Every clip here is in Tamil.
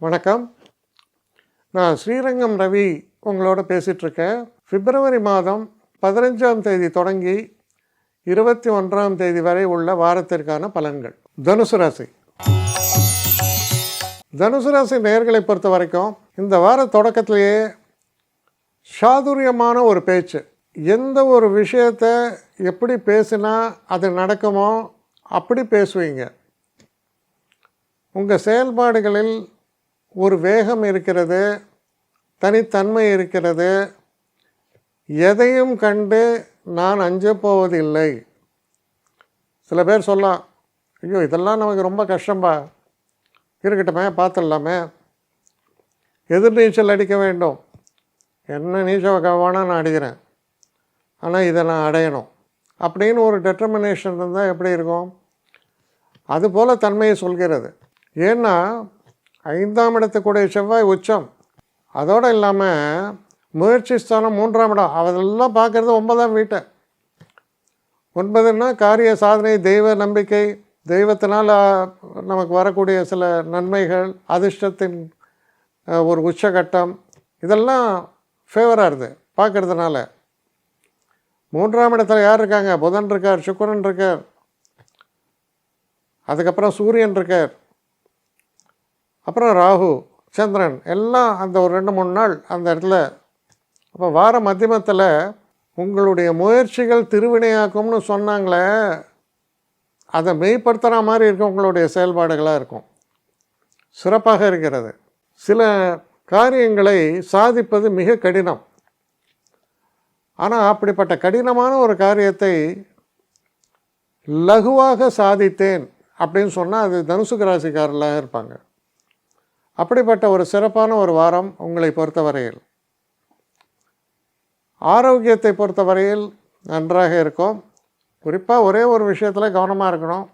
வணக்கம். நான் ஸ்ரீரங்கம் ரவி உங்களோட பேசிகிட்ருக்கேன். பிப்ரவரி மாதம் 15ஆம் தேதி தொடங்கி 21ஆம் தேதி வரை உள்ள வாரத்திற்கான பலன்கள். தனுசு ராசி. தனுசு ராசி நேயர்களை பொறுத்த வரைக்கும் இந்த வார தொடக்கத்திலேயே சாதுரியமான ஒரு பேச்சு. எந்த ஒரு விஷயத்தை எப்படி பேசினா அது நடக்குமோ அப்படி பேசுவீங்க. உங்கள் செயல்பாடுகளில் ஒரு வேகம் இருக்கிறது, தனித்தன்மை இருக்கிறது. எதையும் கண்டு நான் அஞ்சப் போவதில்லை. சில பேர் சொல்லலாம், ஐயோ இதெல்லாம் நமக்கு ரொம்ப கஷ்டம்பா, இருக்கட்டுமே பார்த்துடலாமே, எதிர்நீச்சல் அடிக்க வேண்டும். என்ன நீச்சல் வேணால் நான் அடிக்கிறேன், ஆனால் இதை நான் அடையணும் அப்படின்னு ஒரு டெட்டர்மினேஷன் இருந்தால் எப்படி இருக்கும்? அதுபோல் தன்மையை சொல்கிறது. ஏன்னா 5ஆம் இடத்துக்குடைய செவ்வாய் உச்சம். அதோடு இல்லாமல் முயற்சி ஸ்தானம் 3ஆம் இடம். அதெல்லாம் பார்க்குறது 9ஆம் வீட்டை. 9ன்னா காரிய சாதனை, தெய்வ நம்பிக்கை, தெய்வத்தினால் நமக்கு வரக்கூடிய சில நன்மைகள், அதிர்ஷ்டத்தின் ஒரு உச்சகட்டம், இதெல்லாம் ஃபேவராக இருக்குது பார்க்குறதுனால. 3ஆம் இடத்துல யார் இருக்காங்க? புதன் இருக்கார், சுக்கிரன் இருக்கார், அதுக்கப்புறம் சூரியன் இருக்கார், அப்புறம் ராகு, சந்திரன், எல்லாம் அந்த ஒரு 2-3 நாள் அந்த இடத்துல. அப்போ வார மத்தியமத்தில் உங்களுடைய முயற்சிகள் திருவினையாக்கும்னு சொன்னாங்களே, அதை மெய்ப்படுத்துகிற மாதிரி இருக்கும். உங்களுடைய செயல்பாடுகளாக இருக்கும், சிறப்பாக இருக்கிறது. சில காரியங்களை சாதிப்பது மிக கடினம். ஆனால் அப்படிப்பட்ட கடினமான ஒரு காரியத்தை லகுவாக சாதித்தேன் அப்படின்னு சொன்னால் அது தனுசு ராசிக்காரர்களாக இருப்பாங்க. அப்படிப்பட்ட ஒரு சிறப்பான ஒரு வாரம் உங்களை பொறுத்தவரையில். ஆரோக்கியத்தை பொறுத்தவரையில் நன்றாக இருக்கும். குறிப்பாக ஒரே ஒரு விஷயத்தில் கவனமாக இருக்கணும்.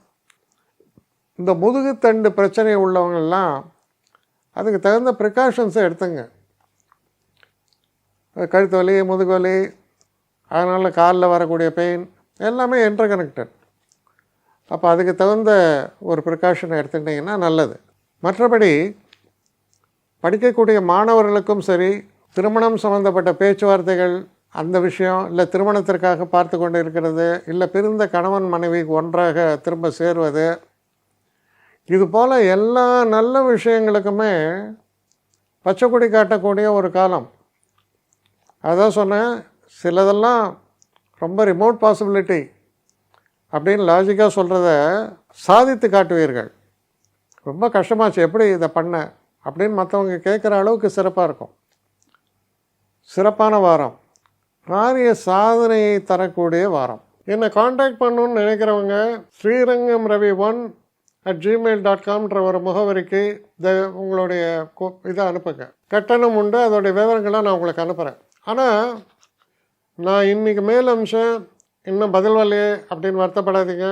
இந்த முதுகுத்தண்டு பிரச்சனை உள்ளவங்கெல்லாம் அதுக்கு தகுந்த ப்ரிகாஷன்ஸை எடுத்துங்க. கழுத்து வலி, முதுகு வலி, அதனால் காலில் வரக்கூடிய பெயின் எல்லாமே இன்டர் கனெக்டட். அப்போ அதுக்கு தகுந்த ஒரு ப்ரிகாஷனை எடுத்துக்கிட்டிங்கன்னா நல்லது. மற்றபடி படிக்கக்கூடிய மாணவர்களுக்கும் சரி, திருமணம் சம்மந்தப்பட்ட பேச்சுவார்த்தைகள், அந்த விஷயம், இல்லை திருமணத்திற்காக பார்த்து கொண்டு இருக்கிறது, இல்லை பிரிந்த கணவன் மனைவி ஒன்றாக திரும்ப சேருவது, இதுபோல் எல்லா நல்ல விஷயங்களுக்குமே பச்சைக்கொடி காட்டக்கூடிய ஒரு காலம். அதான் சொன்னேன், சிலதெல்லாம் ரொம்ப ரிமோட் பாசிபிலிட்டி அப்படின்னு லாஜிக்காக சொல்கிறத சாதித்து காட்டுவீர்கள். ரொம்ப கஷ்டமாச்சு, எப்படி இதை பண்ண அப்படின்னு மற்றவங்க கேட்குற அளவுக்கு சிறப்பாக இருக்கும். சிறப்பான வாரம், காரிய சாதனையை தரக்கூடிய வாரம். என்னை காண்டாக்ட் பண்ணணுன்னு நினைக்கிறவங்க ஸ்ரீரங்கம் ரவி 1@gmail.com ஒரு முகவரிக்கு உங்களுடைய இதை அனுப்புங்க. கட்டணம் உண்டு, அதோடைய விவரங்களை நான் உங்களுக்கு அனுப்புகிறேன். ஆனால் நான் இன்றைக்கி மேல் அம்சம் இன்னும் பதில் வரலையே அப்படின்னு வருத்தப்படாதீங்க.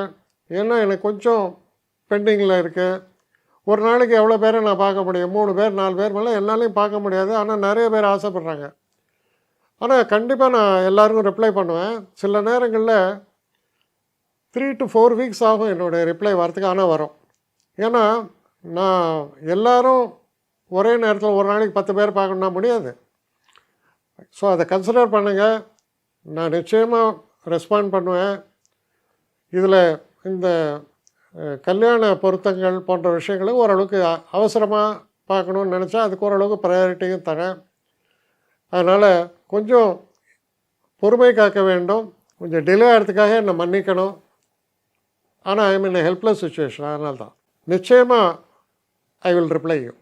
ஏன்னா எனக்கு கொஞ்சம் பெண்டிங்கில் இருக்குது. ஒரு நாளைக்கு எவ்வளோ பேரை நான் பார்க்க முடியும்? 3 பேர் 4 பேர் மேலே என்னாலையும் பார்க்க முடியாது. ஆனால் நிறைய பேர் ஆசைப்பட்றாங்க. ஆனால் கண்டிப்பாக நான் எல்லாருக்கும் ரிப்ளை பண்ணுவேன். சில நேரங்களில் 3 to 4 வீக்ஸ் ஆகும் என்னுடைய ரிப்ளை வரத்துக்கு. ஆனால் வரும். ஏன்னா நான் எல்லோரும் ஒரே நேரத்தில் ஒரு நாளைக்கு 10 பேர் பார்க்கணுன்னா முடியாது. ஸோ அதை கன்சிடர் பண்ணுங்கள். நான் நிச்சயமாக ரெஸ்பாண்ட் பண்ணுவேன். இதில் இந்த கல்யாண பொருத்தங்கள் போன்ற விஷயங்களை ஓரளவுக்கு அவசரமாக பார்க்கணுன்னு நினச்சா அதுக்கு ஓரளவுக்கு ப்ரையாரிட்டியும் தரேன். அதனால் கொஞ்சம் பொறுமை காக்க வேண்டும். கொஞ்சம் டிலே ஆகிறதுக்காக என்னை மன்னிக்கணும். ஆனால் ஐ மீன் ஹெல்ப்லெஸ் சுச்சுவேஷன். அதனால தான் நிச்சயமாக ஐ வில் ரிப்ளை யூ.